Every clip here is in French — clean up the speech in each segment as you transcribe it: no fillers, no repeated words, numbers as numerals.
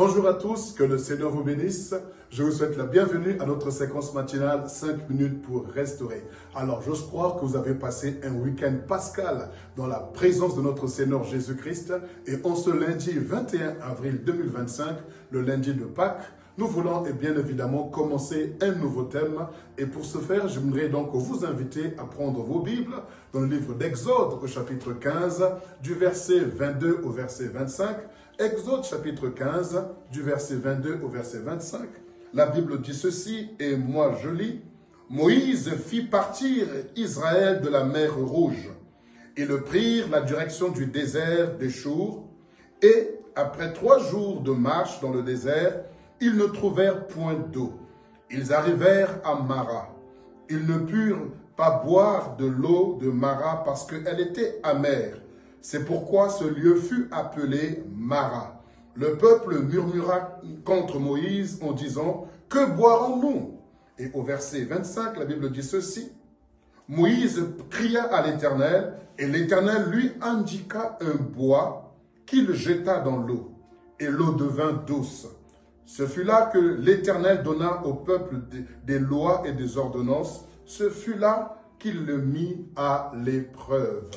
Bonjour à tous, que le Seigneur vous bénisse. Je vous souhaite la bienvenue à notre séquence matinale 5 minutes pour restaurer. Alors, j'ose croire que vous avez passé un week-end pascal dans la présence de notre Seigneur Jésus-Christ. Et en ce lundi 21 avril 2025, le lundi de Pâques, nous voulons bien évidemment commencer un nouveau thème. Et pour ce faire, j'aimerais donc vous inviter à prendre vos Bibles dans le livre d'Exode au chapitre 15, du verset 22 au verset 25. Exode chapitre 15, du verset 22 au verset 25. La Bible dit ceci, et moi je lis. Moïse fit partir Israël de la mer Rouge. Ils prirent la direction du désert des Chour, et après 3 jours de marche dans le désert, ils ne trouvèrent point d'eau. Ils arrivèrent à Mara. Ils ne purent pas boire de l'eau de Mara parce qu'elle était amère. C'est pourquoi ce lieu fut appelé Mara. Le peuple murmura contre Moïse en disant, « Que boirons-nous » Et au verset 25, la Bible dit ceci. Moïse cria à l'Éternel, et l'Éternel lui indiqua un bois qu'il jeta dans l'eau, et l'eau devint douce. Ce fut là que l'Éternel donna au peuple des lois et des ordonnances. Ce fut là qu'il le mit à l'épreuve.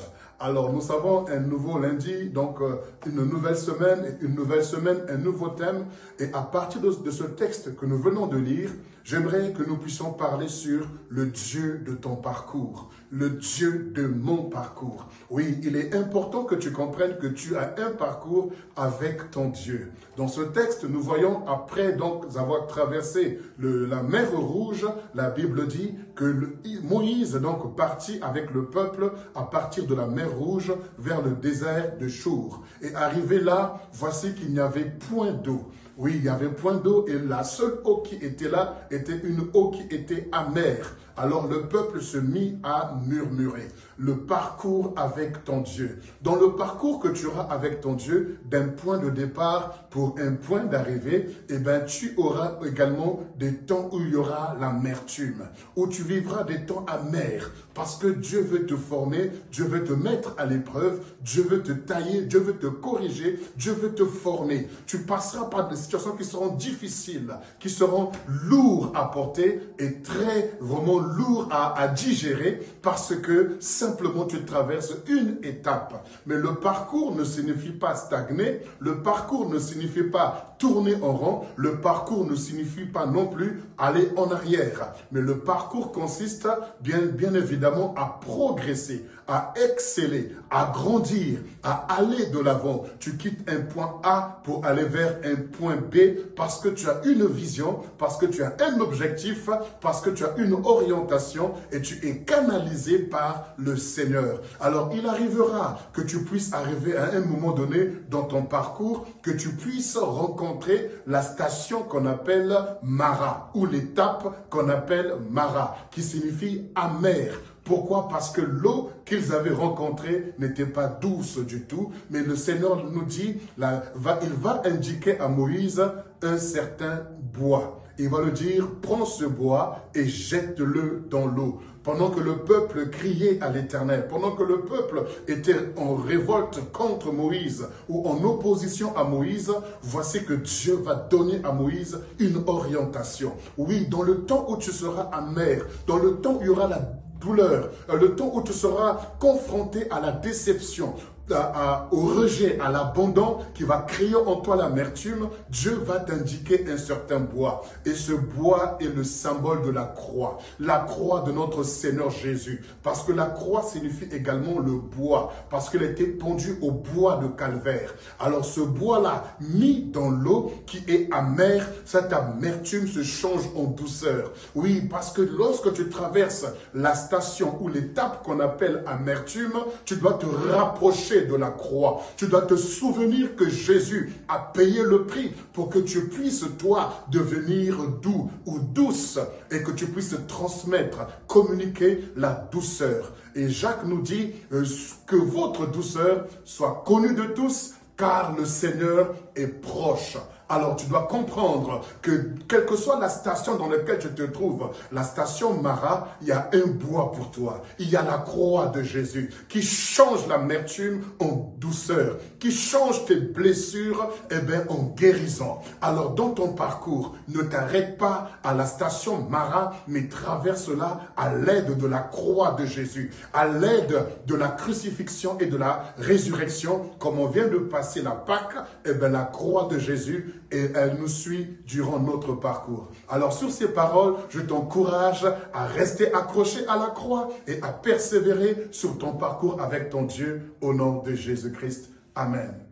Alors, nous savons un nouveau lundi, donc une nouvelle semaine, un nouveau thème. Et à partir de ce texte que nous venons de lire, j'aimerais que nous puissions parler sur le Dieu de ton parcours, le Dieu de mon parcours. Oui, il est important que tu comprennes que tu as un parcours avec ton Dieu. Dans ce texte, nous voyons, après donc avoir traversé la mer Rouge, la Bible dit que Moïse donc partit avec le peuple à partir de la mer Rouge vers le désert de Chour. Et arrivé là, voici qu'il n'y avait point d'eau. Oui, il y avait point d'eau et la seule eau qui était là était une eau qui était amère. Alors le peuple se mit à murmurer. Le parcours avec ton Dieu. Dans le parcours que tu auras avec ton Dieu, d'un point de départ pour un point d'arrivée, eh ben, tu auras également des temps où il y aura l'amertume, où tu vivras des temps amers, parce que Dieu veut te former, Dieu veut te mettre à l'épreuve, Dieu veut te tailler, Dieu veut te corriger, Dieu veut te former. Tu passeras par des situations qui seront difficiles, qui seront lourdes à porter et très vraiment lourdes à digérer, parce que simplement tu traverses une étape. Mais le parcours ne signifie pas stagner, le parcours ne signifie pas tourner en rond, le parcours ne signifie pas non plus aller en arrière. Mais le parcours consiste bien évidemment à progresser, à exceller, à grandir, à aller de l'avant. Tu quittes un point A pour aller vers un point B parce que tu as une vision, parce que tu as un objectif, parce que tu as une orientation et tu es canalisé par le Seigneur. Alors, il arrivera que tu puisses arriver à un moment donné dans ton parcours, que tu puisses rencontrer la station qu'on appelle Mara ou l'étape qu'on appelle Mara, qui signifie amère. Pourquoi? Parce que l'eau qu'ils avaient rencontrée n'était pas douce du tout, mais le Seigneur nous dit, il va indiquer à Moïse un certain bois. Il va lui dire, prends ce bois et jette-le dans l'eau. Pendant que le peuple criait à l'Éternel, pendant que le peuple était en révolte contre Moïse ou en opposition à Moïse, voici que Dieu va donner à Moïse une orientation. Oui, dans le temps où tu seras amer, dans le temps où il y aura la douleur, le temps où tu seras confronté à la déception, au rejet, à l'abandon qui va créer en toi l'amertume, Dieu va t'indiquer un certain bois. Et ce bois est le symbole de la croix de notre Seigneur Jésus. Parce que la croix signifie également le bois, parce qu'elle était pendue au bois de calvaire. Alors ce bois-là, mis dans l'eau qui est amère, cette amertume se change en douceur. Oui, parce que lorsque tu traverses la station ou l'étape qu'on appelle amertume, tu dois te rapprocher de la croix. Tu dois te souvenir que Jésus a payé le prix pour que tu puisses, toi, devenir doux ou douce et que tu puisses transmettre, communiquer la douceur. Et Jacques nous dit que votre douceur soit connue de tous, car le Seigneur est proche. Alors tu dois comprendre que quelle que soit la station dans laquelle tu te trouves, la station Mara, il y a un bois pour toi. Il y a la croix de Jésus qui change l'amertume en douceur. douceur, qui change tes blessures en guérison. Alors dans ton parcours, ne t'arrête pas à la station Mara, mais traverse-la à l'aide de la croix de Jésus, à l'aide de la crucifixion et de la résurrection. Comme on vient de passer la Pâque, la croix de Jésus, et elle nous suit durant notre parcours. Alors sur ces paroles, je t'encourage à rester accroché à la croix et à persévérer sur ton parcours avec ton Dieu au nom de Jésus-Christ. Amen.